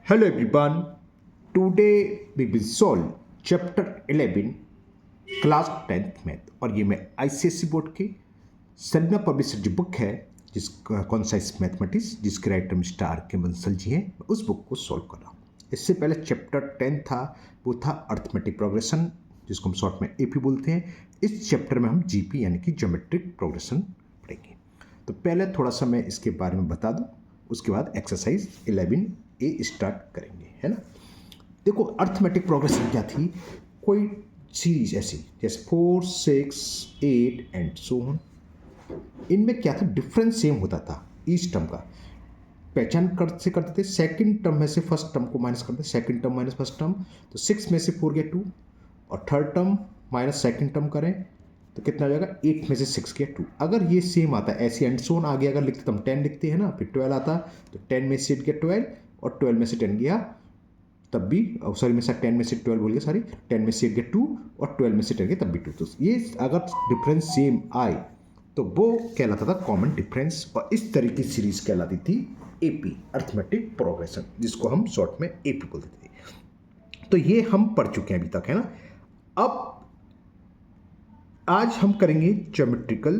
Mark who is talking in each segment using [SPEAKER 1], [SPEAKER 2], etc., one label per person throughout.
[SPEAKER 1] Hello everyone. Today we will solve chapter 11 class 10th math और ये मैं ICSE board के सन्ना पब्लिशर जो बुक है जिस कॉन्साइज मैथमेटिक्स जिसके राइटर मिस्टर आर के बंसल जी हैं उस बुक को सॉल्व कर रहा हूँ। इससे पहले चैप्टर 10 था, वो था अर्थमेटिक प्रोग्रेशन जिसको हम शॉर्ट में एपी बोलते हैं। इस चैप्टर में हम जीपी यानी कि ज्योमेट्रिक प्रोग्रेशन पढ़ेंगे। तो पहले थोड़ा सा मैं इसके बारे में बता दूँ, उसके बाद एक्सरसाइज 11A स्टार्ट करेंगे, है ना। देखो अर्थमेटिक प्रोग्रेशन क्या थी, कोई सीरीज ऐसी जैसे 4, 6, 8 एंड सो ऑन। इनमें क्या था, डिफरेंस सेम होता था ईच टर्म का। पहचान करते थे सेकंड टर्म में से फर्स्ट टर्म को माइनस करते, second term minus first term, तो 6 में से 4 गया 2, और third term minus second term करें तो कितना हो जाएगा, 8 में से 6 गया 2। अगर ये सेम आता है ऐसे एंड सो ऑन आगे अगर लिखते तो हम 10 लिखते हैं ना, फिर 12 आता तो 10 में से 8 गया 12 और 12 में से 10 गया, तब भी सॉरी मैं 10 में से 12 बोल गया, सॉरी 10 में से 8 गया 2 और 12 में से 10 गया तब भी 2। तो ये अगर डिफरेंस सेम आए तो वो कहलाता था कॉमन डिफरेंस, और इस तरह की सीरीज कहलाती थी एपी अर्थमेटिक प्रोग्रेशन, जिसको हम शॉर्ट में एपी बोलते थे। तो ये हम पढ़ चुके हैं अभी तक, है ना। अब आज हम करेंगे ज्योमेट्रिकल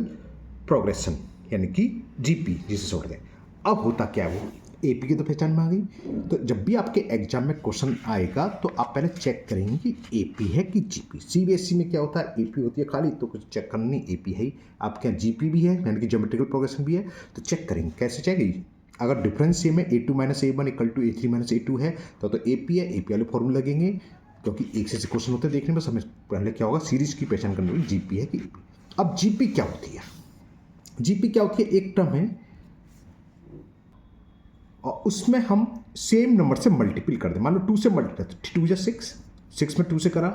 [SPEAKER 1] प्रोग्रेशन यानी कि जीपी जिसे छोड़ दें। अब होता क्या वो, एपी की तो पहचान में आ गई। तो जब भी आपके एग्जाम में क्वेश्चन आएगा तो आप पहले चेक करेंगे कि एपी है कि जीपी। सीबीएसई में क्या होता है, एपी होती है खाली, तो कुछ चेक करना नहीं, एपी है ही। आपके यहाँ जीपी भी है यानी कि ज्योमेट्रिकल प्रोग्रेशन भी है, तो चेक करेंगे कैसे चेक। अगर डिफरेंस सेम है A2 - A1 = A3 - A2 है तो एपी है, एपी वाले फॉर्मूला लगेंगे, क्योंकि एक से क्वेश्चन होते हैं देखने, बस हमें पहले क्या होगा सीरीज की पहचान करनी होगी, जीपी है कि एपी। अब जीपी क्या होती है, जीपी क्या होती है, एक टर्म है और उसमें हम सेम नंबर से मल्टीपल कर दें। मान लो 2 से मल्टीपल, तो 2 × 6, 6 में 2 से करा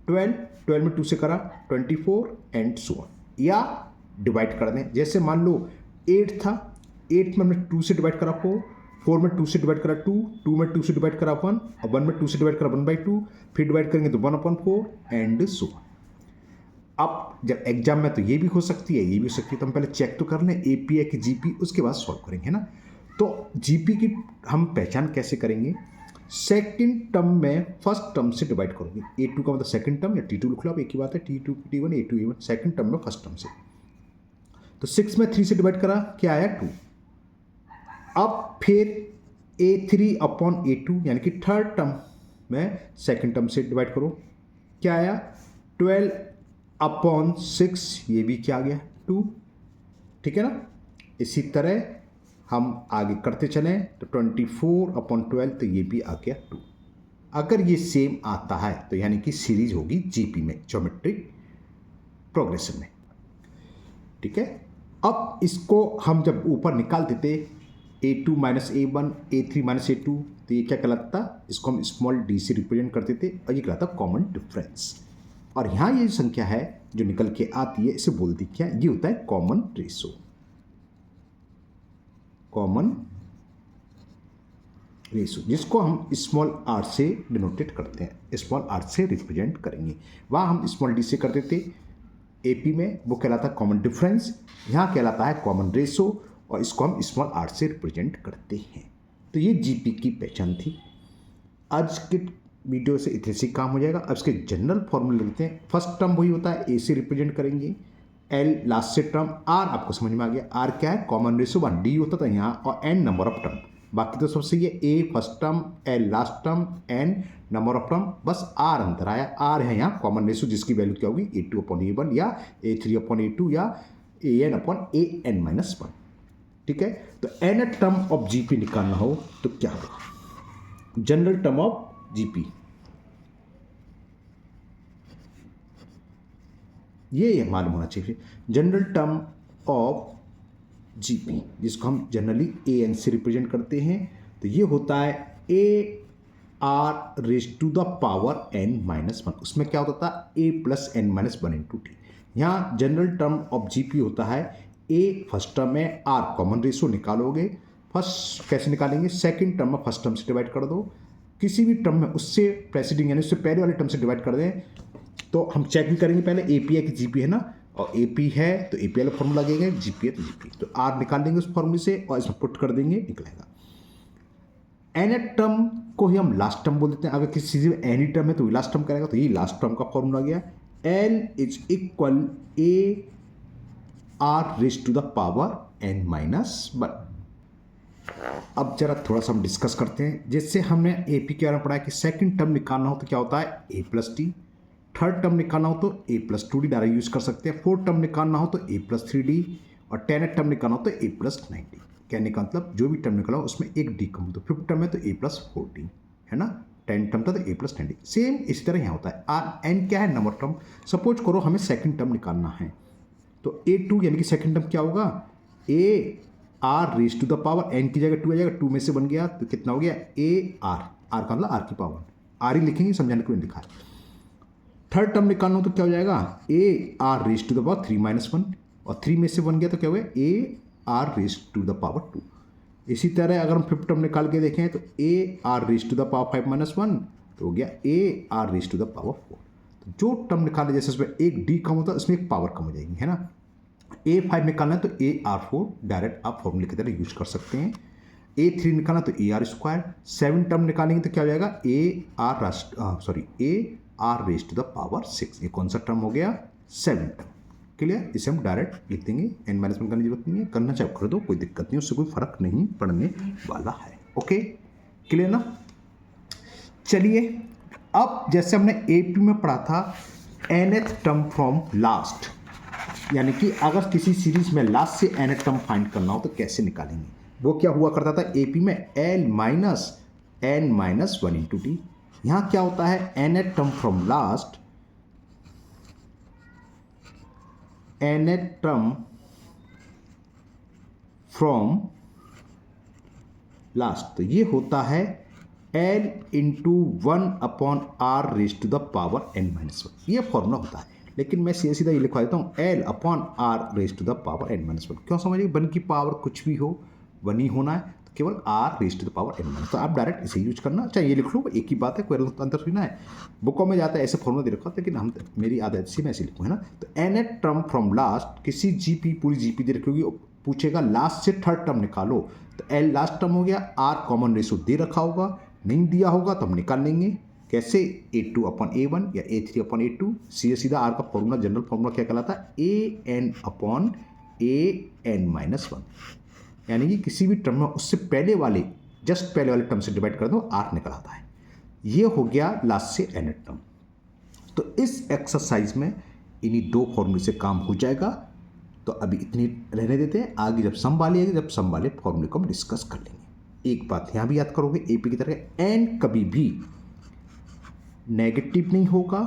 [SPEAKER 1] 12, 12 में 2 से करा 24 एंड सो ऑन, या डिवाइड कर दें। जैसे मान लो 8 था, 8 में हमने 2 से डिवाइड करा 4, 4 में 2 से डिवाइड करा 2, 2 में 2 से डिवाइड करा 1, और 1 में 2 से डिवाइड करा 1/2, फिर डिवाइड करेंगे तो 1/4 एंड सो ऑन। अब जब एग्जाम में तो ये भी हो सकती है ये भी हो सकती है, तो हम पहले चेक तो कर लें एपी है कि जीपी, उसके बाद सॉल्व करेंगे, है ना। तो जीपी की हम पहचान कैसे करेंगे, सेकंड टर्म में फर्स्ट टर्म से डिवाइड करोगे। A2 का मतलब सेकंड टर्म, या T2 लिख लो आप, एक ही बात है, T2 T1 A2 A1, second term में फर्स्ट टर्म से। तो 6 में 3 से डिवाइड करा, क्या आया 2। अब फिर A3/A2 यानी कि थर्ड टर्म में सेकंड टर्म से डिवाइड करो, क्या आया 12/6, ये भी क्या आ गया 2, ठीक है ना। इसी तरह हम आगे करते चलें तो 24/12, तो ये भी आ गया 2। अगर ये सेम आता है तो यानी कि सीरीज होगी जीपी में, ज्योमेट्रिक प्रोग्रेशन में, ठीक है। अब इसको हम जब ऊपर निकाल देते A2 - A1 A3 - A2, तो ये क्या कहलाता, इसको हम स्मॉल d से रिप्रेजेंट करते थे और ये कहलाता कॉमन डिफरेंस। और यहाँ ये संख्या है जो निकल के आती है, इसे बोलती क्या, ये होता है कॉमन रेशो, कॉमन रेशो, जिसको हम स्मॉल r से डिनोटेट करते हैं, स्मॉल r से रिप्रेजेंट करेंगे। वहाँ हम स्मॉल d से करते थे एपी में, वो कहलाता है कॉमन डिफरेंस, यहाँ कहलाता है कॉमन रेशो, और इसको हम स्मॉल r से रिप्रेजेंट करते हैं। तो ये जीपी की पहचान थी। आज के वीडियो से इतने से काम हो जाएगा। अब इसके जनरल फॉर्मूले लिखते हैं। फर्स्ट टर्म वही होता है, ए से रिप्रेजेंट करेंगे, एल लास्ट से टर्म, आर आपको समझ में आ गया, आर क्या है, कॉमन रेशो 1, डी होता था यहाँ, और एन नंबर ऑफ टर्म। बाकी तो सब सही है, A first term, L last term, N number of term, बस आर अंतर आया, आर है यहाँ कॉमन रेशो, जिसकी वैल्यू क्या होगी A2/A1 या A3/A2 या AN/AN-1, ठीक है। तो एन टर्म ऑफ जीपी निकालना हो तो क्या होगा, जनरल टर्म ऑफ जीपी, ये मालूम होना चाहिए। जनरल टर्म ऑफ जीपी, जिसको हम जनरली AN से रिप्रेजेंट करते हैं, तो ये होता है AR⁻n-1। उसमें क्या होता था A + n-1 × t। यहाँ जनरल टर्म ऑफ जीपी होता है A फर्स्ट टर्म में, R कॉमन रेशो निकालोगे, फर्स्ट कैसे निकालेंगे, सेकंड टर्म में फर्स्ट टर्म से डिवाइड कर दो, किसी भी टर्म में उससे प्रेसिडिंग यानी उससे पहले वाले टर्म से डिवाइड कर दें। तो हम चेक भी करेंगे पहले एपी है कि जीपी है ना, और एपी है तो एपी वाला फॉर्मूला लगेगा, जीपी है तो जीपी, तो आर निकाल देंगे उस फॉर्मूले से और इसमें पुट कर देंगे, निकलेगा। nth टर्म को ही हम लास्ट टर्म बोल देते हैं। अगर किसी चीज़ में एनी टर्म है तो लास्ट टर्म करेगा, तो ये लास्ट टर्म का फॉर्मूला गया n is equal a are raise to the power n minus 1। अब जरा थोड़ा सा हम डिस्कस करते हैं। जैसे हमने एपी के बारे में पढ़ा है कि सेकंड टर्म निकालना हो तो क्या होता है a plus T, third term निकालना हो तो a plus 2d direct use कर सकते हैं, फोर्थ टर्म निकालना हो तो a प्लस 3d, और 10th टर्म निकालना हो तो a प्लस 9d। कहने का मतलब जो भी टर्म निकाला हो उसमें एक डी कम, तो फिफ्थ टर्म है तो a प्लस 14 है ना, 10th टर्म था तो a प्लस 9d। सेम इसी तरह यहाँ होता है। आर एन क्या है, नंबर टर्म। सपोज करो हमें सेकंड टर्म निकालना है तो a2 यानी कि सेकंड टर्म क्या होगा, A R raise to the power n की जगह 2 आ जाएगा, 2 में से बन गया तो कितना हो गया ए आर, आर का मतलब आर की पावर, आर ही लिखेंगे समझाने के लिए लिखा है। थर्ड टर्म निकालना हो तो क्या हो जाएगा a are raise to the power 3 minus 1, और 3 में से बन गया तो क्या हो गया a are raise to the power 2। इसी तरह अगर हम फिफ्थ टर्म निकाल के देखें तो a are raise to the power 5 minus 1 तो हो गया a are raise to the power 4। तो जो टर्म निकाले जैसे उसमें एक डी कम होता है उसमें एक पावर कम हो जाएगी, है ना। A5 निकालना है तो AR4 डायरेक्ट आप फॉर्मूले की तरह यूज कर सकते हैं। A3 निकालना तो AR स्क्वायर। 7 टर्म निकालेंगे तो क्या हो जाएगा AR raise to the power 6। ये कौन सा टर्म हो गया 7 टर्म। क्लियर, इसे हम डायरेक्ट लिख देंगे, n माइनस 1 करने की जरूरत नहीं है, करना चाहे कर दो कोई दिक्कत नहीं, उससे कोई फर्क नहीं पड़ने वाला है। ओके क्लियर ना। चलिए अब जैसे हमने AP में पढ़ा था nth टर्म फ्रॉम लास्ट, यानी कि अगर किसी सीरीज में लास्ट से nth टर्म फाइंड करना हो तो कैसे निकालेंगे। वो क्या हुआ करता था एपी में l minus n minus 1 into T. यहाँ क्या होता है nth term from last, nth term from last, तो ये होता है l into 1 upon are raise to the power n minus 1। ये फॉर्मूला होता है, लेकिन मैं सीधा सीधा ये लिखवा देता हूँ l upon are raise to the power n minus 1। क्यों समझिए, 1 की पावर कुछ भी हो 1 ही होना है, तो केवल r raise to the power n minus, तो आप डायरेक्ट इसे यूज करना, चाहे ये लिख लो एक ही बात है, कोई अंतर थोड़ी ना है। बुकों में जाता है ऐसे फॉर्मूला दे रखा, लेकिन हम मेरी आदत से मैं ऐसे लिखूँ, है ना। तो nth टर्म फ्रॉम लास्ट, किसी जीपी पूरी जीपी दे रखी होगी, पूछेगा लास्ट से थर्ड टर्म निकालो, तो l लास्ट टर्म हो गया, r कॉमन रेशो दे रखा होगा, नहीं दिया होगा तो हम निकाल लेंगे। कैसे, A2 अपॉन A1 या A3 अपॉन A2, सीधा सीधा R का फॉर्मूला जनरल फॉर्मूला क्या कहलाता है AN अपॉन AN माइनस 1, यानी कि किसी भी टर्म में उससे पहले वाले जस्ट पहले वाले टर्म से डिवाइड कर दो R निकल आता है। ये हो गया लास्ट से nth टर्म। तो इस एक्सरसाइज में इन्हीं दो फॉर्मूले से काम हो जाएगा। तो अभी इतनी रहने देते हैं, आगे जब सम वाले आएगी जब सम वाले फॉर्मूले को हम डिस्कस कर लेंगे। एक बात यहाँ भी याद करोगे AP की तरह n कभी भी नेगेटिव नहीं होगा,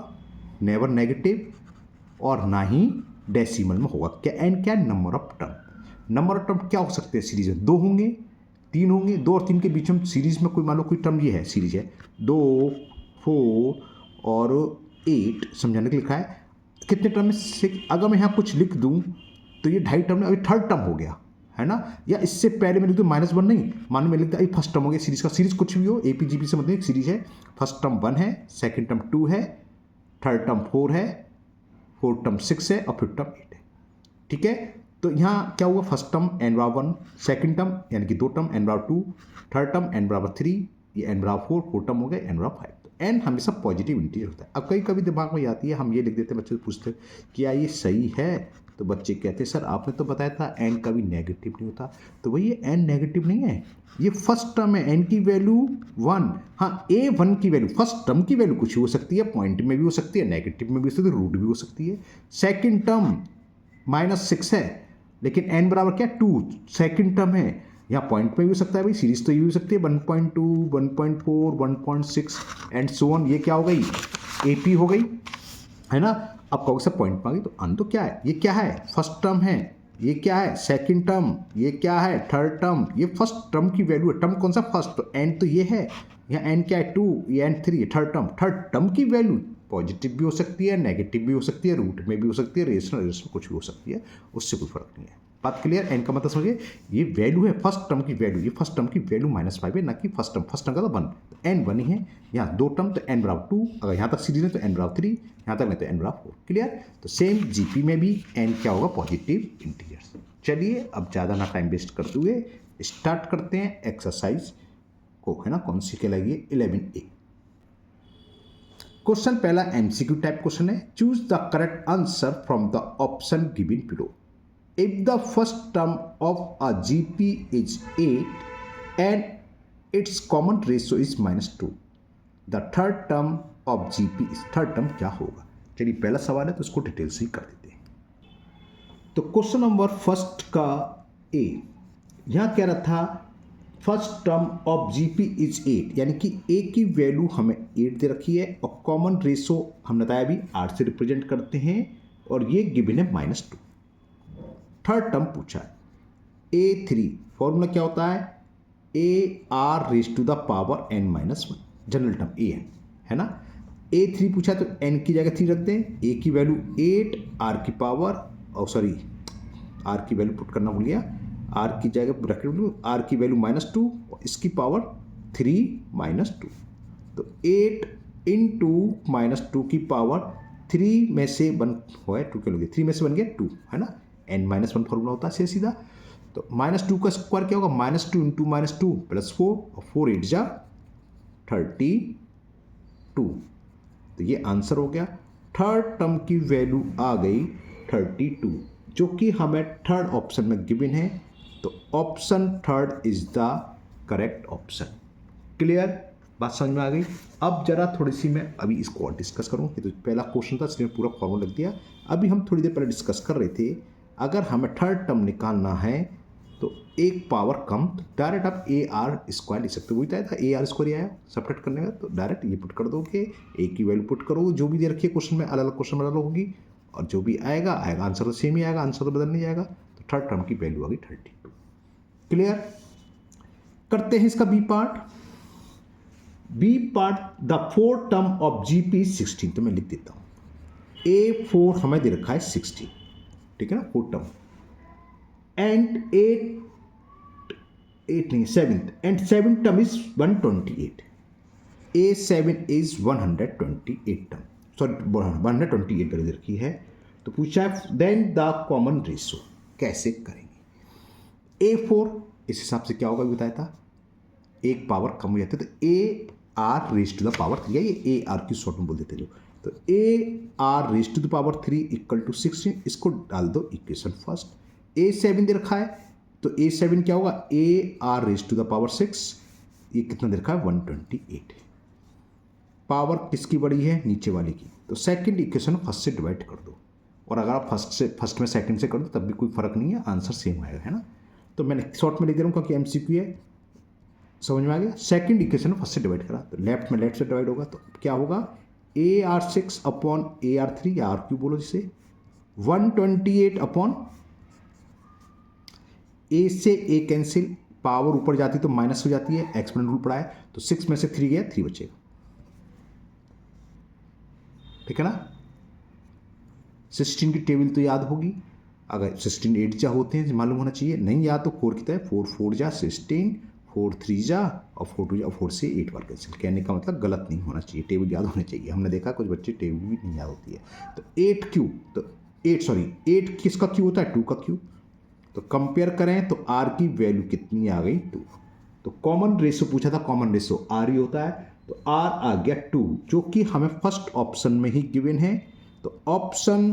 [SPEAKER 1] नेवर नेगेटिव, और ना ही डेसिमल में होगा। क्या n क्या number of term. Number of term क्या हो सकते हैं सीरीज में, 2 होंगे 3 होंगे, 2 और 3 के बीच में सीरीज में कोई मान लो कोई टर्म ये है, सीरीज है 2 4 और 8 समझाने के लिखा है। कितने टर्म में 6, अगर मैं यहाँ कुछ लिख दूँ तो ये 2.5 टर्म में अभी थर्ड टर्म हो गया, है ना। या इससे पहले मैं लिख दूँ -1 नहीं, मान लो मैं लिखता अभी फर्स्ट टर्म हो गया सीरीज का। सीरीज कुछ भी हो, APGP से मतलब एक सीरीज है, फर्स्ट टर्म 1 है, सेकंड टर्म 2 है, थर्ड टर्म 4 है, फोर्थ टर्म 6 है और फिफ्थ टर्म 8 है। ठीक है, तो यहाँ क्या हुआ, फर्स्ट टर्म n बराबर 1, सेकंड टर्म यानी कि 2 टर्म n बराबर 2, थर्ड टर्म n बराबर 3, ये n बराबर 4, फोर्थ टर्म हो गया n बराबर 5। तो n हमेशा पॉजिटिव इंटीजर होता है। अब कई कभी दिमाग में आती है, हम ये लिख देते हैं, बच्चे पूछते हैं क्या ये सही है, तो बच्चे कहते हैं सर आपने तो बताया था n कभी नेगेटिव नहीं होता। तो वही ये n नेगेटिव नहीं है, ये फर्स्ट टर्म है, n की वैल्यू 1। हाँ A1 की वैल्यू, फर्स्ट टर्म की वैल्यू कुछ हो सकती है, पॉइंट में भी हो सकती है, नेगेटिव में भी हो सकती है, रूट भी हो सकती है। सेकंड टर्म -6 है, लेकिन n बराबर क्या 2, सेकंड टर्म है, यहाँ पॉइंट में भी हो सकता है भाई, सीरीज तो ये भी हो सकती है 1.2 1.4 1.6 एंड सो ऑन। ये क्या हो गई AP हो गई, है ना। अब कहोगे सर पॉइंट में आ गई, तो अन तो क्या है, ये क्या है फर्स्ट टर्म है, ये क्या है सेकंड टर्म, ये क्या है थर्ड टर्म, ये फर्स्ट टर्म की वैल्यू है। टर्म कौन सा फर्स्ट, तो n तो ये है, यहाँ n क्या है 2, ये n 3 थर्ड टर्म की वैल्यू पॉजिटिव भी हो सकती है, नेगेटिव भी हो सकती है, रूट में भी हो सकती है, रेशनल कुछ भी हो सकती है, उससे कोई फर्क नहीं है। बात क्लियर। n का मतलब समझिए ये वैल्यू है फर्स्ट टर्म की वैल्यू, ये फर्स्ट टर्म की वैल्यू -5 है, ना कि फर्स्ट टर्म का तो 1, तो n 1 ही है। यहाँ 2 टर्म तो n बराबर 2, अगर यहाँ तक सीरीज है तो n बराबर 3, यहाँ तक नहीं तो n बराबर 4। क्लियर। तो सेम GP में भी n क्या होगा पॉजिटिव इंटीजर्स। चलिए अब ज़्यादा ना टाइम वेस्ट करते हुए स्टार्ट करते हैं एक्सरसाइज को, है ना, कौन सी कहलाएगी 11A। क्वेश्चन पहला एमसीक्यू टाइप क्वेश्चन है। Choose the correct answer from the option given below. If the first term of a GP is 8 and it's common ratio is -2, the third term of GP is, third term क्या होगा। चलिए पहला सवाल है तो इसको detail से ही कर देते हैं। तो क्वेश्चन नंबर फर्स्ट का ए, यहां कह रहा था first term of GP is 8, यानी कि ए की वैल्यू हमें 8 दे रखी है और कॉमन रेशो हमने बताया अभी 8 से रिप्रेजेंट करते हैं और ये गिवन है -2। थर्ड टर्म पूछा है A3, फॉर्मूला क्या होता है AR raise to the power n-1, general term AN, है ना। A3 पूछा तो n की जगह 3 रख दें, A की वैल्यू 8, R की पावर, और सॉरी R की वैल्यू पुट करना भूल गया, R की जगह ब्रैकेट में R की वैल्यू -2 और इसकी पावर 3 -2, तो 8 इंटू -2 की पावर 3 में से 1 हुआ है 2 के लोगे, 3 में से बन गया 2, है ना, n-1 फॉर्मूला होता है सीधा। तो -2 का स्क्वायर क्या होगा, -2 इंटू -2 +4 और 4 8 जा 32, तो ये आंसर हो गया। थर्ड टर्म की वैल्यू आ गई 32, जो कि हमें थर्ड ऑप्शन में गिवन है, तो option third is the correct option. Clear, बात समझ में आ गई। अब जरा थोड़ी सी मैं अभी इसको और डिस्कस करूँ, तो पहला क्वेश्चन था इसलिए पूरा फॉर्मूला लिख दिया। अभी हम थोड़ी देर पहले डिस्कस कर रहे थे, अगर हमें थर्ड टर्म निकालना है तो एक पावर कम, तो डायरेक्ट आप AR स्क्वायर लिख सकते हो, वही था AR स्क्वायर आया सपरेट करने का, तो डायरेक्ट ये पुट कर दोगे, ए की वैल्यू पुट करो, जो भी दे रखी है क्वेश्चन में, अलग अलग क्वेश्चन में अलग होगी, और जो भी आएगा आंसर तो सेम ही आएगा, आंसर तो बदल नहीं जाएगा। तो थर्ड टर्म की वैल्यू आ गई 32। क्लियर, करते हैं इसका B part. B part, the fourth term of GP 16, तो मैं लिख देता हूँ A4 हमें दे रखा है 16, ठीक है ना, फोर्थ टर्म, एंड 8 नहीं 7th, and 7th term is 128, A7 is 128 term, sorry 128 value रखी है। तो पूछा है देन द कॉमन रेशियो कैसे करेंगे। A4 इस हिसाब से क्या होगा बताया था, एक पावर कम हो जाती है तो AR raise to the power 3, ये AR की शॉर्ट में बोल देते लोग, तो AR raise to the power 3 equal to 16, इसको डाल दो इक्वेशन फर्स्ट। A7 दे रखा है तो A7 क्या होगा AR raise to the power 6, ये कितना दे रखा है 128, पावर किसकी बड़ी है नीचे वाले की, तो सेकंड इक्वेशन फर्स्ट से डिवाइड कर दो, और अगर आप फर्स्ट में सेकंड से कर दो तब भी कोई फर्क नहीं है, आंसर सेम आएगा, है ना। तो मैंने शॉर्ट में लिख दे रहा हूँ क्योंकि MCQ है, समझ में आ गया। सेकंड इक्वेशन फर्स्ट से डिवाइड करा तो लेफ्ट में लेफ्ट से डिवाइड होगा, तो क्या होगा AR6 अपॉन AR3 या R3 बोलो जिसे 128 अपॉन A से A कैंसिल, पावर ऊपर जाती तो माइनस हो जाती है, एक्सपोनेंट रूल पढ़ा है, तो 6 में से 3 गया 3 बचेगा, ठीक है ना। 16 की टेबल तो याद होगी, अगर 16 8 जा होते हैं मालूम होना चाहिए, नहीं याद तो 4 की तरह 4 4 जा 16, 4 3 जा और 4 2 जा, 4 से 8 बार कैंसिल, कहने का मतलब गलत नहीं होना चाहिए, टेबल याद होनी चाहिए। हमने देखा कुछ बच्चे टेबल भी नहीं याद होती है। तो 8 क्यू, तो 8 किसका क्यू होता है 2 का क्यू, तो कंपेयर करें तो R की वैल्यू कितनी आ गई 2, तो कॉमन रेशियो पूछा था, कॉमन रेशियो R ही होता है, तो R आ गया 2, जो कि हमें फर्स्ट ऑप्शन में ही गिवन है, तो option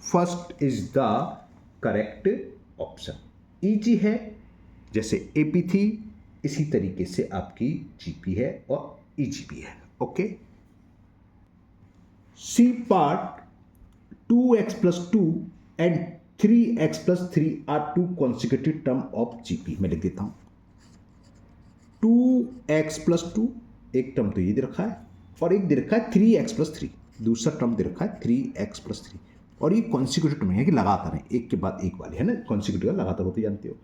[SPEAKER 1] first is the correct option. Easy है, जैसे AP थी इसी तरीके से आपकी GP है और EG भी है। Okay, C part 2x + 2 and 3x + 3 are 2 consecutive term of GP। मैं लिख देता हूं 2x + 2, एक टर्म तो ये दे रखा है, और एक दे रखा है 3x + 3, दूसरा टर्म दे रखा है 3x + 3, और ये कॉन्सिक्यूटिव टर्म है कि लगातार है, एक के बाद एक वाले, है ना, कॉन्सिक्यूटिव लगातार होते जानते हो।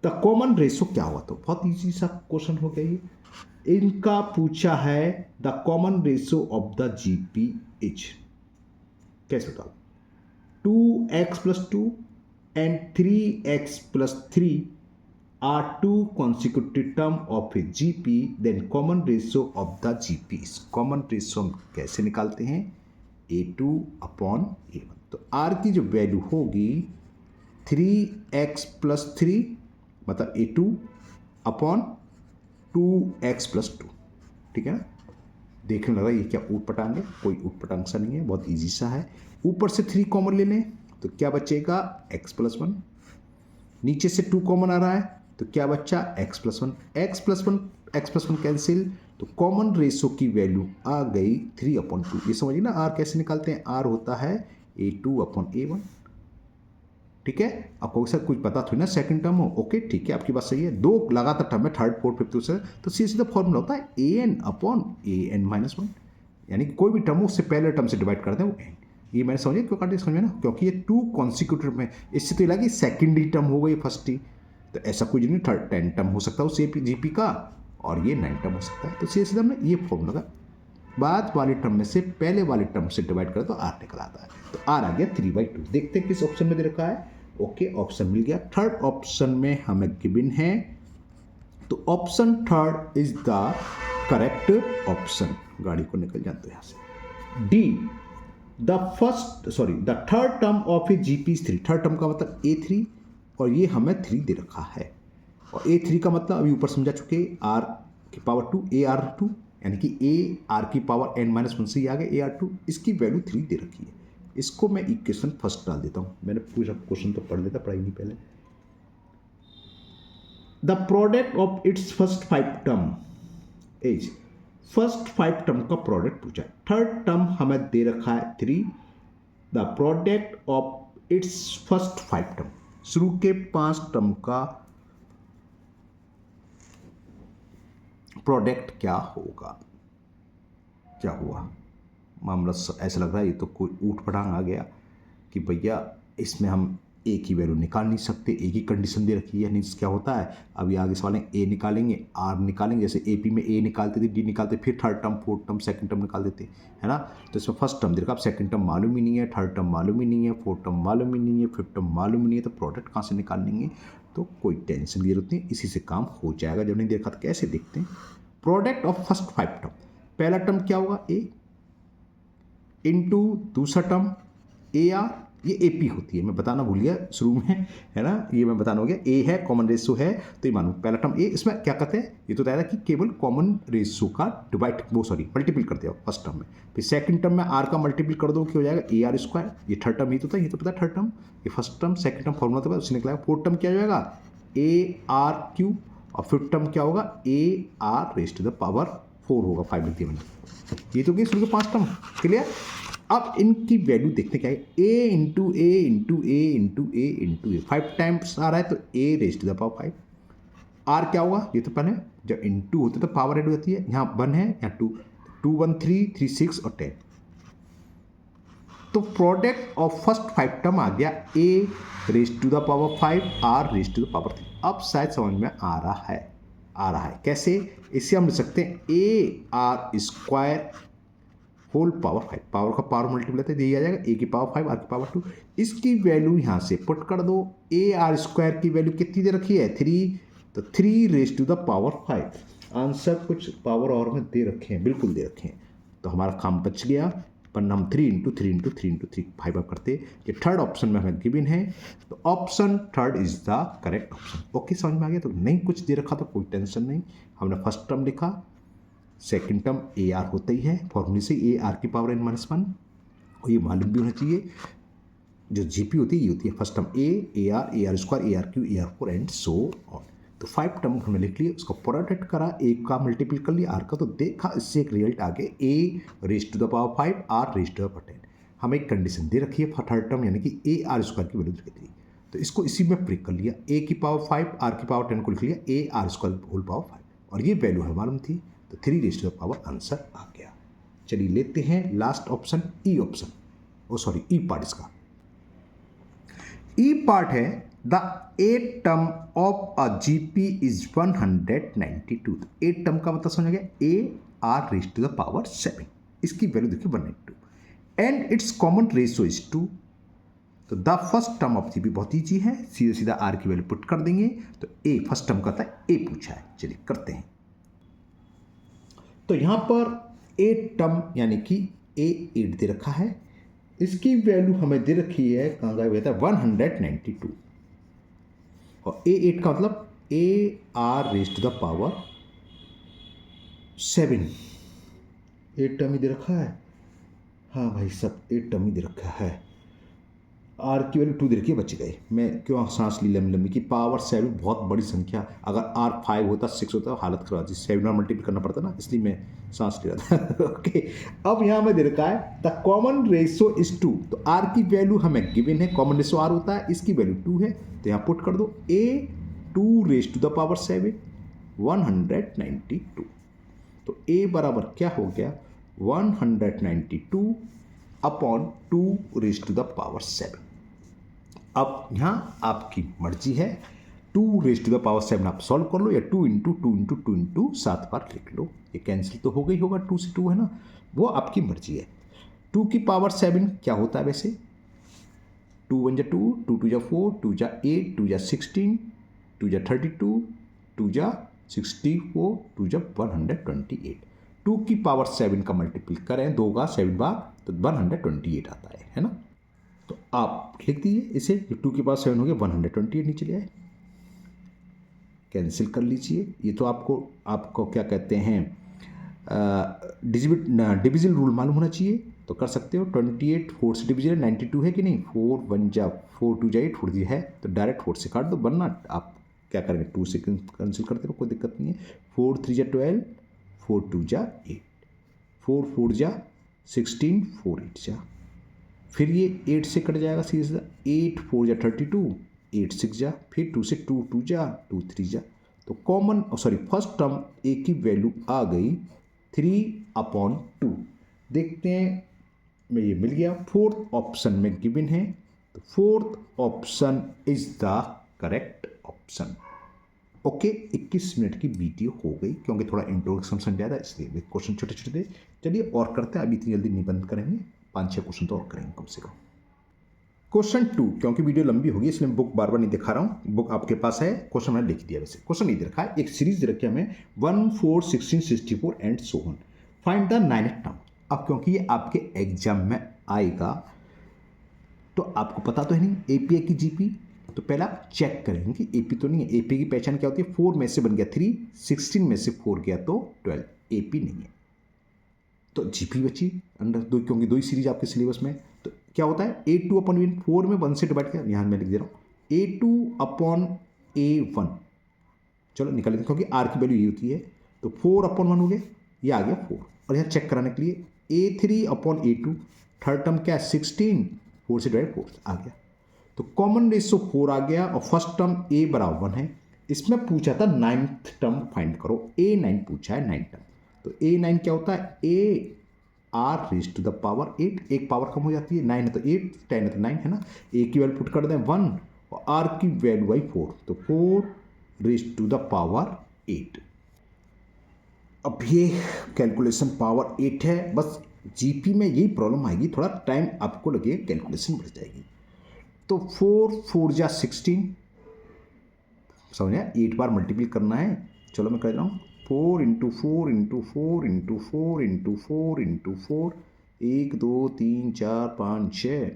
[SPEAKER 1] द कॉमन रेशियो क्या हुआ, तो बहुत इजी सा क्वेश्चन हो गया ये। इनका पूछा है the common ratio of the GP is, कैसे बताओ, 2x + 2 and 3x + 3 are 2 consecutive term of a GP, then common ratio of the GP is, common ratio हम कैसे निकालते हैं, A2 अपॉन A1, तो R की जो वैल्यू होगी 3x + 3 मतलब A2 अपॉन 2x+2, ठीक है ना। देखने लगा ये क्या ऊट पटांग है, कोई ऊट पटांग सा नहीं है, बहुत इजी सा है। ऊपर से 3 कॉमन ले लें तो क्या बचेगा x+1, नीचे से 2 कॉमन आ रहा है तो क्या बच्चा x+1, x+1 कैंसिल, तो कॉमन रेशो की वैल्यू आ गई 3/2। ये समझिए ना r कैसे निकालते हैं, r होता है a2/a1, ठीक है। आपको सर कुछ पता थोड़ी ना सेकंड टर्म हो, ओके ठीक है आपकी बात सही है। 2 लगातार टर्म है, थर्ड फोर्थ फिफ्थ से, तो सीधा फॉर्मूला होता है an/an-1, यानी कोई भी टर्म हो उससे पहले टर्म से डिवाइड कर दें वो n। ये मैंने समझे क्यों काटे समझ में ना, क्योंकि ये 2 कॉन्सिक्यूटिव में, इससे तो लगा कि सेकेंडरी टर्म हो गई फर्स्ट ही, तो ऐसा कुछ नहीं, 10 टर्म हो सकता है उस जीपी का और ये 9 टर्म हो सकता है। तो सीधा हमने ये फॉर्मूला का बाद वाले टर्म में से पहले वाले टर्म से डिवाइड करें तो r निकल आता है, तो r आ गया 3/2। देखते हैं किस ऑप्शन में दे रखा है, ओके ऑप्शन मिल गया। थर्ड ऑप्शन में हमें गिवन है, तो option third is the correct option. गाड़ी को निकल जाते हैं यहाँ से। D the third term of A GP is 3। Third term का मतलब a3 और ये हमें 3 दे रखा है, और a3 का मतलब अभी ऊपर समझा चुके r⁻2 ar2, यानी कि ar⁻n-1 से ही आ गया ar2, इसकी वैल्यू 3 दे रखी है। इसको मैं इक्वेशन फर्स्ट डाल देता हूँ, मैंने पूरा क्वेश्चन तो पढ़ लेता, पढ़ाई नहीं पहले। The product of its first 5 term is, first 5 term का प्रोडक्ट पूछा है। थर्ड टर्म हमें दे रखा है 3, the product of its first 5 term, शुरू के 5 टर्म का प्रोडक्ट क्या होगा। क्या हुआ मामला, ऐसा लग रहा है ये तो कोई ऊट पटांग आ गया कि भैया इसमें हम ए की वैल्यू निकाल नहीं सकते, ए की कंडीशन दे रखी है। नहीं क्या होता है, अभी आगे सवाल है ए निकालेंगे आर निकालेंगे, जैसे एपी में ए निकालते थे, डी निकालते, फिर third term fourth term second term निकाल देते है ना। तो इसमें फर्स्ट टर्म दे रखा, अब सेकंड टर्म मालूम ही नहीं है, थर्ड टर्म मालूम ही नहीं है, फोर्थ टर्म मालूम ही नहीं है, फिफ्थ टर्म मालूम ही नहीं है, तो प्रोडक्ट कहाँ से निकाल लेंगे। तो कोई टेंशन की जरूरत नहीं, इसी से काम हो जाएगा। जब नहीं देखा तो कैसे देखते हैं, प्रोडक्ट ऑफ फर्स्ट 5 टर्म, पहला टर्म क्या होगा ए इंटू दूसरा टर्म ए आर, ये ए पी होती है, मैं बताना भूल गया शुरू में, है ना, ये मैं बताना हो गया। ए है कॉमन रेशो है तो ये मानो पहला टर्म ए, इसमें क्या कहते हैं, ये तो बताया था कि केवल कॉमन रेशो का डिवाइड मल्टीपल कर दिया फर्स्ट टर्म में, फिर सेकंड टर्म में आर का मल्टीपल कर दो क्या हो जाएगा AR²। ये थर्ड टर्म ही तो था, ये तो पता है थर्ड टर्म, ये first term second term formula तो उससे निकला। फोर्थ टर्म क्या हो जाएगा AR³ और फिफ्थ टर्म क्या होगा AR⁻4 होगा, 5 लिख दिया मैंने। ये तो गई शुरू के 5 टर्म, क्लियर। अब इनकी वैल्यू देखते क्या है, a into A into A into A into A, 5 times आ रहा है तो A⁻5। आर क्या होगा, ये तो पहले जब इंटू होते तो पावर ऐड हो जाती है, यहाँ 1 है यहाँ 2, 2 1 3 3 6 और 10। तो प्रोडक्ट ऑफ फर्स्ट 5 टर्म आ गया A⁻5 R⁻3। अब शायद समझ में आ रहा है कैसे, इसे हम लिख सकते हैं AR² होल पावर 5, पावर का पावर मल्टीप्लाई तो यही आ जाएगा A⁻5 R⁻2। इसकी वैल्यू यहाँ से पुट कर दो, AR² की वैल्यू कितनी दे रखी है 3, तो 3⁻5। आंसर कुछ पावर और में दे रखे हैं, बिल्कुल दे रखे हैं, तो हमारा काम बच गया। पर हम 3 इंटू 3 इंटू 3 इंटू 3 5 अप करते, ये थर्ड ऑप्शन में हमें गिवन है, तो option third is the correct option. Okay समझ में आ गया, तो नहीं कुछ दे रखा तो कोई टेंशन नहीं, हमने फर्स्ट टर्म लिखा, सेकंड टर्म AR होता ही है, फॉर्मूले से AR⁻n-1, और ये मालूम भी होना चाहिए जो जीपी होती है ये होती है first term AR AR² AR³ AR4 and so on. तो 5 टर्म हमने लिख लिए, उसको प्रोडक्ट करा, एक का मल्टीपल कर लिया आर का, तो देखा इससे एक रिजल्ट आ गया A⁻5 R⁻10। हमें एक कंडीशन दे रखी है थर्ड टर्म, यानी कि AR² की वैल्यू रखी थी, तो इसको इसी में प्रिक कर लिया, A⁻5 R⁻10 को लिख लिया AR² होल पावर 5, और ये वैल्यू हमें मालूम थी, तो 3⁻, आंसर आ गया। चलिए लेते हैं लास्ट ऑप्शन ई ऑप्शन, ई पार्ट इसका। ई पार्ट है the 8 term of a GP is 192। 8 term का मतलब समझ गया AR⁻7, इसकी वैल्यू देखिए 192 and it's common ratio is 2। तो the first term of GP बहुत ईजी है, सीधा सीधा आर की वैल्यू पुट कर देंगे, तो ए फर्स्ट टर्म का था ए पूछा है, चलिए करते हैं। तो यहां पर 8 टर्म यानी कि A8 दे रखा है, इसकी वैल्यू हमें दे रखी है, कहाँ गया था 192, और A8 का मतलब AR⁻7 7, 8 टर्म ही दे रखा है। हाँ भाई सब 8 टर्म ही दे रखा है। आर की वैल्यू 2 दे रखी है, बच गए। मैं क्यों सांस ली लंबी लंबी की, पावर 7 बहुत बड़ी संख्या, अगर आर 5 होता 6 होता हालत खराब थी, 7 और मल्टीपल करना पड़ता ना, इसलिए मैं सांस ले रहा था। ओके, अब यहाँ में दे रखा है द कॉमन रेशो इज 2, तो आर की वैल्यू हमें गिवन है, कॉमन रेशो आर होता है, इसकी वैल्यू 2 है, तो यहाँ पुट कर दो A 2 raise to the power 7 192, तो ए बराबर क्या हो गया 192 upon 2 raise to the power 7। अब यहाँ आपकी मर्जी है, 2 रेज टू द पावर 7 आप सॉल्व कर लो, या 2 इंटू 2 इंटू 2 इंटू 7 बार लिख लो, ये कैंसिल तो हो गई होगा, 2 से 2 है ना, वो आपकी मर्जी है। 2 की पावर 7 क्या होता है वैसे, 2 1 जा 2, 2 2 जा 4, 2 जा 8, 2 जा 16, 2 जा 32, 2 जा 64, 2 जा 128। 2 की पावर 7 का मल्टीपल करें 2 का 7 बार तो 128 आता है ना। तो आप लिख दीजिए इसे, 2 के पास 7 हो गया 128 नीचे ले आए, कैंसिल कर लीजिए। ये तो आपको क्या कहते हैं डिविजिबल रूल मालूम होना चाहिए, तो कर सकते हो। 28 4 से डिविजिबल 92 है कि नहीं, 4 1 जा 4 2 जा 8 4 है, तो डायरेक्ट 4 से काट दो, वरना आप क्या करेंगे 2 से कैंसिल करते रहो, कोई दिक्कत नहीं है। 4 3 जा 12, 4 2 जा 8, 4 4 जा 16, 4 8 जा, फिर ये 8 से कट जाएगा सीधा, 8 4 जा 32, 8 6 जा, फिर 2 से 2 2 जा 2 3 जा, तो कॉमन फर्स्ट टर्म ए की वैल्यू आ गई 3/2। देखते हैं, मैं ये मिल गया, फोर्थ ऑप्शन में गिवन है, तो fourth option is the correct option. Okay, 21 minute की वीडियो हो गई, क्योंकि थोड़ा इंट्रोडक्शन समझाया था, इसलिए क्वेश्चन छोटे छोटे थे। चलिए और करते हैं, अभी इतनी जल्दी नहीं बंद करेंगे, 5-6 क्वेश्चन तो और करेंगे कम से कम। क्वेश्चन 2, क्योंकि वीडियो लंबी होगी इसलिए मैं बुक बार बार नहीं दिखा रहा हूँ, बुक आपके पास है, क्वेश्चन मैंने लिख दिया। वैसे क्वेश्चन नहीं दे रखा है, एक सीरीज दे रखी है हमें 1 4 16 64 and so on, find the 9th term. अब क्योंकि ये आपके एग्जाम में आएगा, तो आपको पता तो है नहीं एपीए की जीपी, तो पहले आप चेक करेंगे कि एपी तो नहीं है। एपी की पहचान क्या होती है, 4 में से बन गया 3, 16 में से 4 गया तो 12, एपी नहीं है, तो जीपी बची अंडर 2, क्योंकि 2 ही सीरीज आपके सिलेबस में। तो क्या होता है A2 अपॉन A1, 4 में 1 से डिवाइड किया, यहाँ मैं लिख दे रहा हूँ A2 अपॉन A1, चलो निकाल लेते हैं, क्योंकि आर की वैल्यू ये होती है, तो 4 अपॉन 1 हो गया, ये आ गया 4, और यहाँ चेक कराने के लिए A3 upon A2, third term क्या है 16, 4 से डिवाइड 4 आ गया, तो कॉमन रेशो 4 आ गया, और फर्स्ट टर्म A बराबर 1 है। इसमें पूछा था 9th टर्म फाइंड करो, A9 पूछा है 9th टर्म, तो A9 क्या होता है, A R raise to the power 8, एक पावर कम हो जाती है, 9 है तो 8, 10 है तो 9 है ना, ए की वैल्यू पुट कर दें 1, और आर की वैल्यू आई 4, तो 4 रेज टू द पावर 8। अब ये कैलकुलेशन पावर 8 है, बस जीपी में यही प्रॉब्लम आएगी, थोड़ा टाइम आपको लगेगा, कैलकुलेशन बढ़ जाएगी। तो 4 4 जा 16, समझ 8 बार मल्टीपल करना है, चलो मैं कर रहा हूँ 4 into 4 into 4 into 4 into 4 into 4, 1 2 3 4 5 6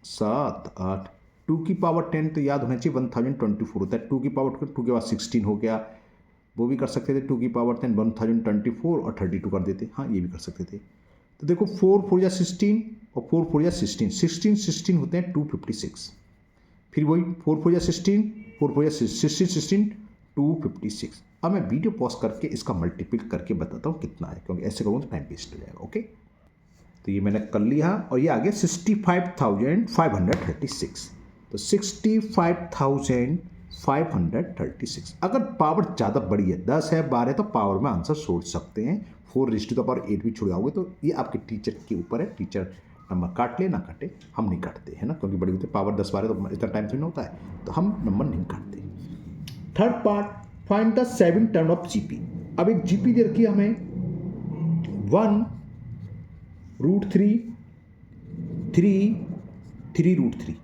[SPEAKER 1] 7 8, 2 की पावर 10 तो याद होना चाहिए 1024 होता है, 2 की पावर 2 के बाद 16 हो गया, वो भी कर सकते थे, 2 की पावर 10 1024 और 32 कर देते, हाँ ये भी कर सकते थे। तो देखो 4 4 जा 16 और 4 4 जा 16, 16 16 होते हैं 256, फिर वही 4 4 जा 16, 4 4 जा 16 16 256। अब मैं वीडियो पॉज करके इसका मल्टीपल करके बताता हूँ कितना है, क्योंकि ऐसे करूँ तो टाइम वेस्ट हो जाएगा। ओके, तो ये मैंने कर लिया, और ये आ गया 65,536, तो 65,536। अगर पावर ज़्यादा बड़ी है, 10 है 12 है, तो पावर में आंसर सोच सकते हैं, 4 रेज़ टू द पावर 8 भी छुड़ जाओगे, तो ये आपके टीचर के ऊपर है, टीचर नंबर काट ले ना काटे, हम नहीं काटते है ना, क्योंकि बड़ी होती है पावर 10 12 तो इतना टाइम थोड़ी ना होता है, तो हम नंबर नहीं काटते। Third part, find the 7 term of GP. अब एक जीपी दे रखी है हमें 1√3 3 3√3,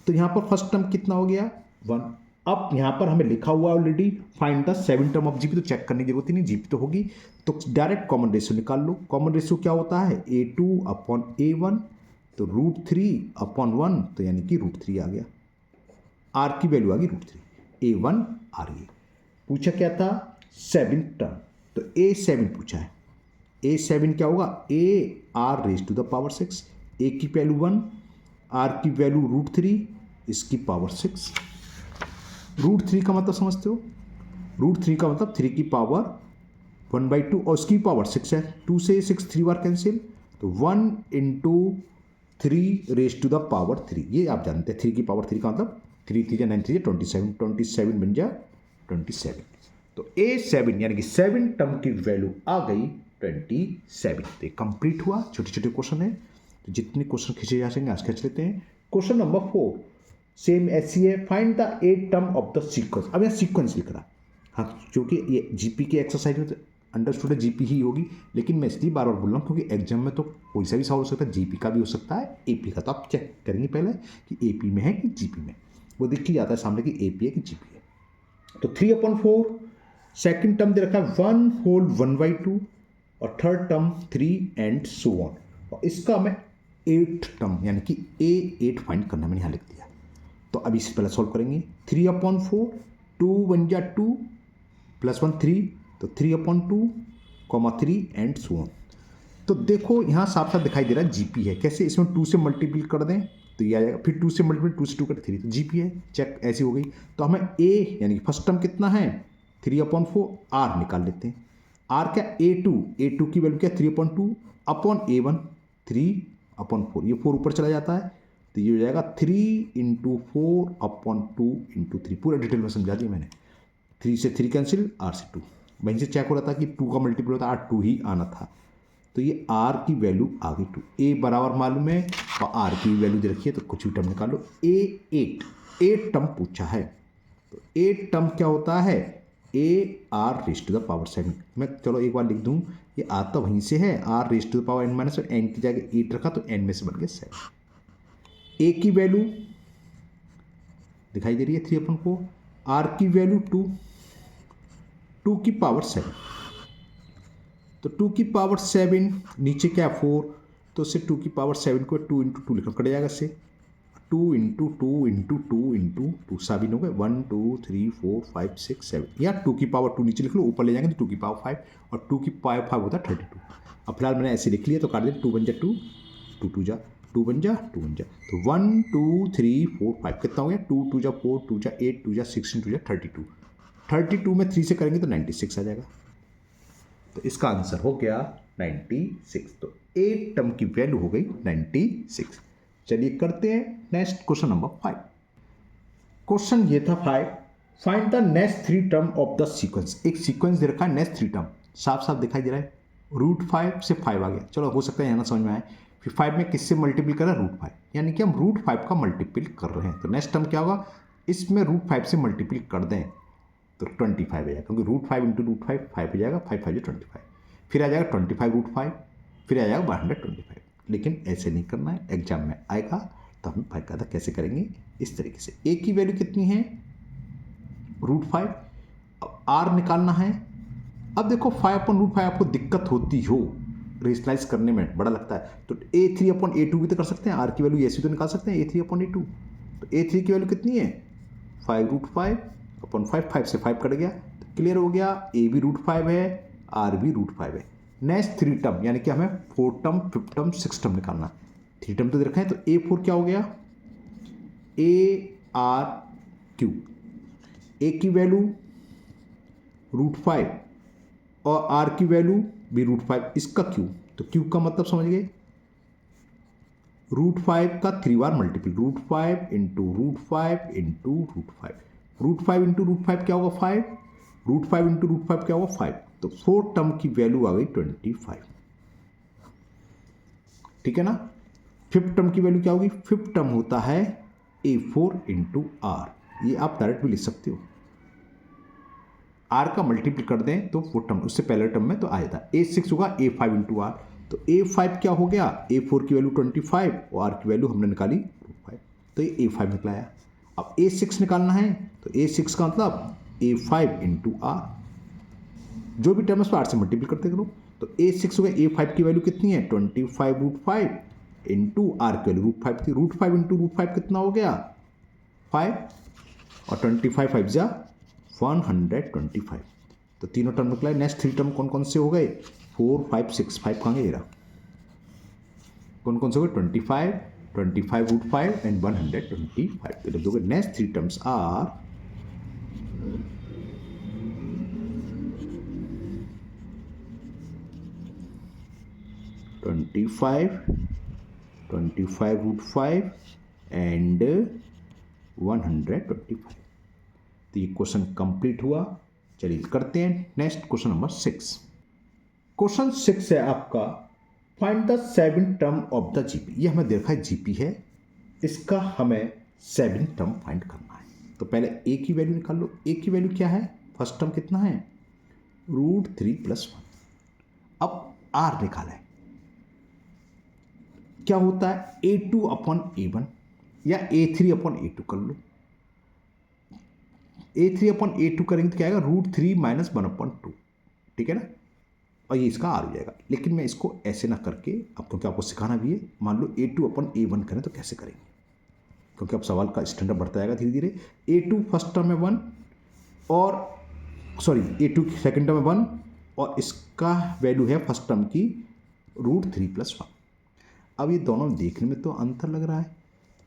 [SPEAKER 1] तो यहां पर फर्स्ट टर्म कितना हो गया 1। अब यहां पर हमें लिखा हुआ already find the 7 term of GP, तो चेक करने की जरूरत ही नहीं, जीपी तो होगी, तो डायरेक्ट कॉमन रेशियो निकाल लो। कॉमन रेशियो क्या होता है A2 अपॉन A1, तो √3 अपॉन 1, तो यानी कि √3 आ गया, आर की वैल्यू आ गई √3, A1 आ रही है। पूछा क्या था 7 टर्म, तो तो A7 पूछा है। A7 क्या होगा, A R raise to the power 6, A की वैल्यू 1, आर की वैल्यू √3, इसकी पावर 6। √3 का मतलब समझते हो, √3 का मतलब 3 की पावर 1/2 और इसकी पावर 6 है। 2 से 6 3 बार कैंसिल, तो 1 into 3 raise to the power 3। ये आप जानते हैं 3 की पावर 3 का मतलब 3 3 9 3 27, 27 बन जाए 27। तो A7 यानी कि 7 टर्म की वैल्यू आ गई 27। तो ये कंप्लीट हुआ। छोटे छोटे क्वेश्चन है, तो जितने क्वेश्चन खींचे जा सकेंगे आज खींच लेते हैं। क्वेश्चन नंबर 4 सेम ऐसी है, find the 8 term of the sequence. अब यहाँ सीक्वेंस लिख रहा, हाँ क्योंकि ये जीपी की एक्सरसाइज में तो अंडरस्टूड है जीपी ही होगी, लेकिन मैं इसलिए बार बार बोल रहा हूँ क्योंकि एग्जाम में तो कोई सा भी सवाल हो सकता है, जीपी का भी हो सकता है, एपी का। तो आप चेक करेंगे पहले कि एपी में है कि जीपी में, वो दिख ही जाता है सामने कि एपी है कि जीपी है। तो 3/4 सेकेंड टर्म दे रखा है 1 होल 1/2 और third term 3 and so on. और इसका हमें 8 टर्म यानी कि A8 फाइंड करना, मैंने यहाँ लिख दिया। तो अभी इससे पहले सॉल्व करेंगे। 3/4 2 1 जा 2 प्लस 1 3, तो 3/2 3 एंड सो ऑन। तो देखो यहाँ साफ साफ दिखाई दे रहा है जीपी है। कैसे, इसमें 2 से मल्टीप्लाई कर दें तो ये आ जाएगा, फिर 2 से मल्टीप्लाई 2 से 2 कर 3, तो जीपी है। चेक ऐसी हो गई। तो हमें ए यानी कि फर्स्ट टर्म कितना है 3/4, आर निकाल लेते हैं। आर क्या, A2 की वैल्यू क्या 3/2 अपॉन A1 3/4, ये 4 ऊपर चला जाता है, तो ये हो जाएगा 3 इंटू 4 अपॉन 2 इंटू 3। पूरा डिटेल में समझा दिया मैंने। 3 से 3 कैंसिल, आर से 2, वहीं से चेक हो रहा था कि 2 का मल्टीपल होता है, आर 2 ही आना था। तो ये आर की वैल्यू आ गई 2। ए बराबर मालूम है और आर की वैल्यू दे रखी है, तो कुछ भी टर्म निकालो। A8 टर्म पूछा है, तो 8 टर्म क्या होता है, A are raise to the power 7। मैं चलो एक बार लिख दूं, ये आता वहीं से है, R raise to the power n-, N की जगह 8 रखा तो n में से बन गया 7। ए की वैल्यू दिखाई दे रही है 3/4, आर की वैल्यू 2 की पावर 7, तो 2 की पावर 7 नीचे क्या 4, तो उससे 2 की पावर 7 को 2 इंटू 2 लिखना कट जाएगा इससे। 2 इंटू 2 इंटू 2 इंटू 2 साबिन हो गए 1 2 3 4 5 6 7, या 2 की पावर 2 नीचे लिख लो, ऊपर ले जाएंगे तो 2 की पावर 5, और 2 की पावर 5 होता है 32। अब फिलहाल मैंने ऐसे लिख लिया, तो काट दे 2 बन जा 2, 2 2 जा 2 बन जा 2 बन जा, तो 1 2 3 4 5 कितना हो गया 2 2 जा 4 2 जा 8 2 जा 16 2 जा 32। 32 में 3 से करेंगे तो 96 आ जाएगा। तो इसका आंसर हो गया 96। तो 8 टर्म की वैल्यू हो गई 96। चलिए करते हैं नेक्स्ट क्वेश्चन नंबर 5। क्वेश्चन ये था 5, find the next 3 term of the sequence. एक सीक्वेंस दे रखा है, नेक्स्ट 3 टर्म साफ साफ दिखाई दे रहा है। √5 से 5 आ गया, चलो हो सकता है यहाँ समझ में आए। फिर 5 में किससे मल्टीपल कर रहा है, √5, यानी कि हम √5 का मल्टीपल कर रहे हैं। तो नेक्स्ट टर्म क्या होगा, इसमें √5 से मल्टीपल कर दें तो 25 आ जाएगा, क्योंकि √5 इंटू √5 5 हो जाएगा, 5 5 जो 25, फिर आ जाएगा 25 √5, फिर आ जाएगा 125। लेकिन ऐसे नहीं करना है, एग्जाम में आएगा तो हम फायदा कैसे करेंगे, इस तरीके से। ए की वैल्यू कितनी है √5, अब आर निकालना है। अब देखो 5/√5 आपको दिक्कत होती हो रेशनलाइज करने में, बड़ा लगता है, तो A3/A2 भी तो कर सकते हैं, आर की वैल्यू ऐसी तो निकाल सकते हैं A3/A2। तो A3 की वैल्यू कितनी है 5√5/5, 5 से 5 कट गया, तो क्लियर हो गया, ए भी √5 है, आर भी √5 है। नेक्स्ट 3 टर्म यानी कि हमें 4 टर्म 5 टर्म 6 टर्म निकालना। 3 टर्म तो दे रखा है, तो A4 क्या हो गया ARQ, ए की वैल्यू √5 और आर की वैल्यू भी √5, इसका क्यू, तो क्यू का मतलब समझ गए, √5 का 3 बार मल्टीपल, √5 इंटू √5 इंटू √5, √5 इंटू √5 क्या होगा 5, √5 इंटू √5 क्या होगा 5, तो 4 टर्म की वैल्यू आ गई 25। ठीक है ना। 5th टर्म की वैल्यू क्या होगी, 5th टर्म होता है A4 इंटू आर, ये आप डायरेक्ट भी लिख सकते हो, आर का मल्टीपल कर दें तो 4 टर्म, उससे पहले टर्म में तो आया था। A6 होगा A5 इंटू आर, तो A5 क्या हो गया, A4 की वैल्यू 25 और आर की वैल्यू हमने निकाली √5, तो ये A5 निकला है। अब A6 निकालना है, तो A6 का मतलब A5 इंटू आर, जो भी टर्म है उसको आर से मल्टीपल करते करो, तो A6 हो गया, A5 की वैल्यू कितनी है 25√5 इंटू आर की वैल्यू √5 थी, √5 इंटू √5 कितना हो गया 5, और 25 5 जा 125, तो तीनों टर्म निकला। नेक्स्ट 3 टर्म कौन कौन से हो गए? 4 5 6, 5 कहाँ गए? ये रहा। कौन कौन से हो गए? 25, 25 रूट 5 एंड 125। तो जब दोगे next 3 terms are 25, 25 root 5 and 125। तो ये क्वेश्चन कंप्लीट हुआ। चलिए करते हैं नेक्स्ट क्वेश्चन नंबर 6। क्वेश्चन 6 है आपका, find the 7 term of the GP. ये हमें देखा है जीपी है, इसका हमें 7 टर्म फाइंड करना है। तो पहले ए की वैल्यू निकाल लो। ए की वैल्यू क्या है? फर्स्ट टर्म कितना है? √3 + 1। अब आर निकाला है, क्या होता है? A2/A1 या A3/A2 कर लो। A3/A2 करेंगे तो क्या आएगा? √3 - 1/2, ठीक है ना। और ये इसका आर हो जाएगा। लेकिन मैं इसको ऐसे ना करके, अब क्योंकि आपको सिखाना भी है, मान लो A2/A1 करें तो कैसे करेंगे, क्योंकि अब सवाल का स्टैंडर्ड बढ़ता जाएगा धीरे धीरे। A2 फर्स्ट टर्म में 1 और A2 सेकेंड टर्म में 1 और इसका वैल्यू है फर्स्ट टर्म की √3 + 1। अब ये दोनों देखने में तो अंतर लग रहा है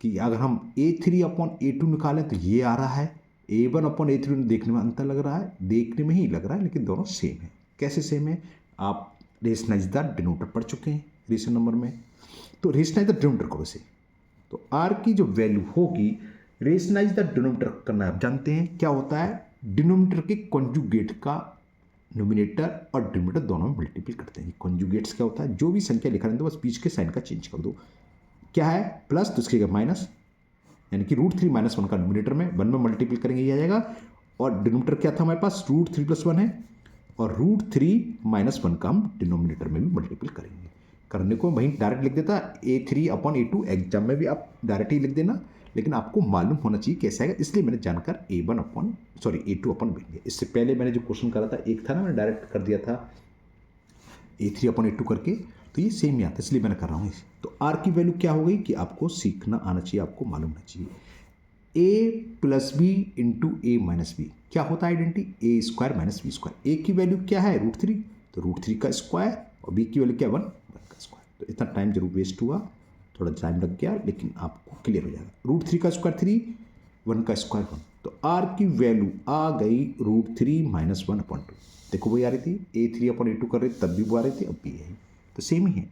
[SPEAKER 1] कि अगर हम A3/A2 निकालें तो ये आ रहा है, A1/A3 देखने में अंतर लग रहा है, देखने में ही लग रहा है, लेकिन दोनों सेम है। कैसे सेम है? आप रेशनाइज द डिनोमिनेटर पढ़ चुके हैं रेशन नंबर में, तो रेशनाइज द डिनोमिनेटर करो इसे। तो आर की जो वैल्यू होगी, रेशनाइज द डिनोमिनेटर करना आप जानते हैं क्या होता है? डिनोमिनेटर के कॉन्जुगेट का नोमिनेटर और डिनोमिनेटर दोनों में मल्टीपल करते हैं। कॉन्जुगेट्स क्या होता है? जो भी संख्या लिखा रहता है बस बीच के साइन का चेंज कर दो। क्या है? प्लस तो इसकी जगह माइनस, यानी कि √3 - 1 का नोमिनेटर में 1 में मल्टीपल करेंगे ये आ जाएगा। और डिनोमिनेटर क्या था हमारे पास? √3 + 1 है, और √3 - 1 का हम डिनोमिनेटर में भी मल्टीपल करेंगे। करने को वहीं डायरेक्ट लिख देता A3/A2, एग्जाम में भी आप डायरेक्ट ही लिख देना, लेकिन आपको मालूम होना चाहिए कैसे आएगा, इसलिए मैंने जानकर A2/B। इससे पहले मैंने जो क्वेश्चन करा था एक था ना, मैंने डायरेक्ट कर दिया था A3/A2 करके, तो ये सेम ही आता है, इसलिए मैंने कर रहा हूँ इसे। तो आर की वैल्यू क्या हो गई कि आपको सीखना आना चाहिए, आपको मालूम होना चाहिए। A + B × A - B क्या होता है? Identity A² - B²। ए की वैल्यू क्या है? √3, तो √3 का स्क्वायर, और बी की वैल्यू क्या है? 1 का स्क्वायर। तो इतना टाइम जरूर वेस्ट हुआ, थोड़ा टाइम लग गया, लेकिन आपको क्लियर हो जाएगा। √3 का स्क्वायर 3, 1 का स्क्वायर 1। तो आर की वैल्यू आ गई √3 - 1/2। देखो वही आ रही थी, A3/A2 कर रहे तब भी वो आ रही थी, अब भी यही, तो सेम ही है,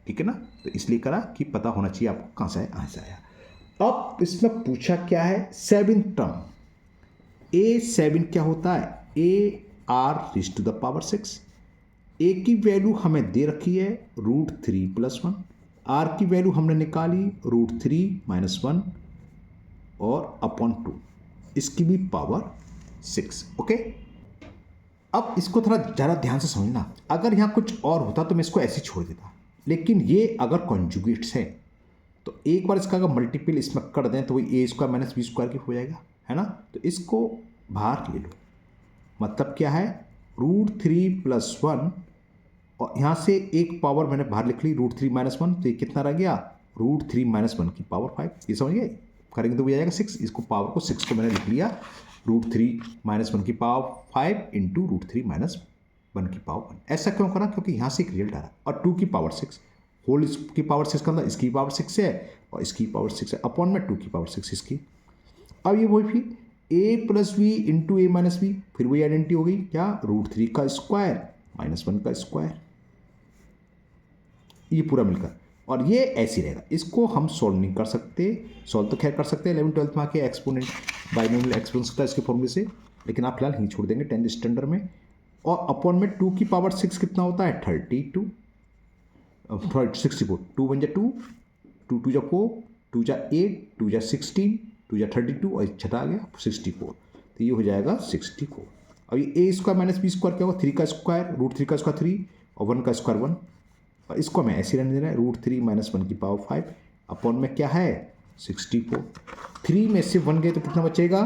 [SPEAKER 1] ठीक है ना। तो इसलिए करा कि पता होना चाहिए आपको कहाँ से आया, कहाँ से आया। अब इसमें पूछा क्या है? 7 टर्म। A7 क्या होता है? AR⁻6। ए की वैल्यू हमें दे रखी है √3 + 1। आर की वैल्यू हमने निकाली √3 - 1 और /2, इसकी भी पावर 6। ओके, अब इसको थोड़ा ज़्यादा ध्यान से समझना। अगर यहाँ कुछ और होता तो मैं इसको ऐसे छोड़ देता, लेकिन ये अगर कॉन्जुगेट्स है तो एक बार इसका अगर मल्टीपल इसमें कर दें तो वही A² - B² की हो जाएगा, है ना। तो इसको बाहर ले लो, मतलब क्या है? √3 + 1, और यहाँ से एक पावर मैंने बाहर लिख ली √3 - 1, तो ये कितना रह गया? √3 - 1 की पावर 5। ये समझ गए? करेंगे तो वो जाएगा 6। इसको पावर को 6 को मैंने लिख लिया √3 - 1 की पावर 5 × √3 - 1 की पावर 1। ऐसा क्यों करा? क्योंकि यहाँ से एक रिजल्ट आ रहा है, और 2 की पावर 6 होल इसकी पावर 6 का मतलब इसकी पावर 6 है और इसकी पावर 6 है, अपॉन में 2 की पावर 6 इसकी। अब ये वही फिर A + B × A - B, फिर वही आइडेंटिटी हो गई क्या? √3 का स्क्वायर - 1 का स्क्वायर, ये पूरा मिलकर, और ये ऐसे रहेगा। इसको हम सॉल्व नहीं कर सकते, सॉल्व तो खैर कर सकते हैं 11th 12th में आके एक्सपोनेंट बाइनोमियल एक्सपोनेंशियल का इसके फॉर्मूले से, लेकिन आप फिलहाल ही छोड़ देंगे 10th स्टैंडर्ड में। और अपॉन में 2 की पावर 6 कितना होता है? 32, 64, 2 × 2, 2 × 4, 2 × 8, 2 × 16, 2 × 32, और छठा आ गया 64, तो ये हो जाएगा 64। अब ये A² - B² क्या होगा? 3 का स्क्वायर, √3 का स्क्वायर 3 और 1 का स्क्वायर 1, और इसको हमें ऐसे रहने देना है √3 - 1 की पावर 5, अपॉन में क्या है? 64। 3 में से 1 गए तो कितना बचेगा?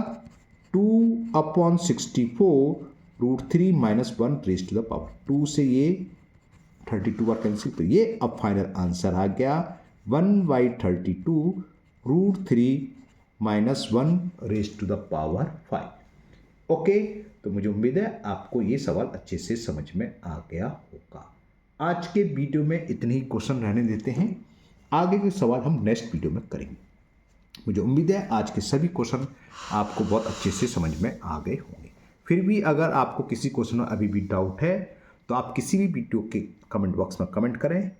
[SPEAKER 1] 2/64 √3 - 1 2 से ये 32 बार कैंसिल, तो ये अब फाइनल आंसर आ गया 1/32 √3 - 1 5। ओके, तो मुझे उम्मीद है आपको ये सवाल अच्छे से समझ में आ गया होगा। आज के वीडियो में इतने ही क्वेश्चन रहने देते हैं, आगे के सवाल हम नेक्स्ट वीडियो में करेंगे। मुझे उम्मीद है आज के सभी क्वेश्चन आपको बहुत अच्छे से समझ में आ गए होंगे। फिर भी अगर आपको किसी क्वेश्चन में अभी भी डाउट है तो आप किसी भी वीडियो के कमेंट बॉक्स में कमेंट करें,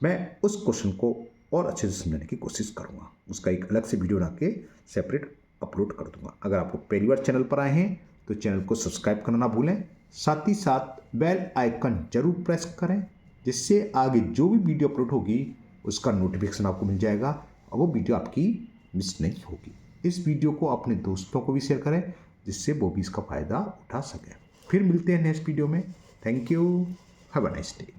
[SPEAKER 1] मैं उस क्वेश्चन को और अच्छे से समझाने की कोशिश करूँगा। उसका एक अलग से वीडियो बना के सेपरेट अपलोड कर दूंगा। अगर आप लोग पहली बार चैनल पर आए हैं तो चैनल को सब्सक्राइब करना ना भूलें, साथ ही साथ बेल आइकन जरूर प्रेस करें, जिससे आगे जो भी वीडियो अपलोड होगी उसका नोटिफिकेशन आपको मिल जाएगा और वो वीडियो आपकी मिस नहीं होगी। इस वीडियो को अपने दोस्तों को भी शेयर करें, जिससे वो भी इसका फ़ायदा उठा सकें। फिर मिलते हैं नेक्स्ट वीडियो में। Thank you, have a nice day.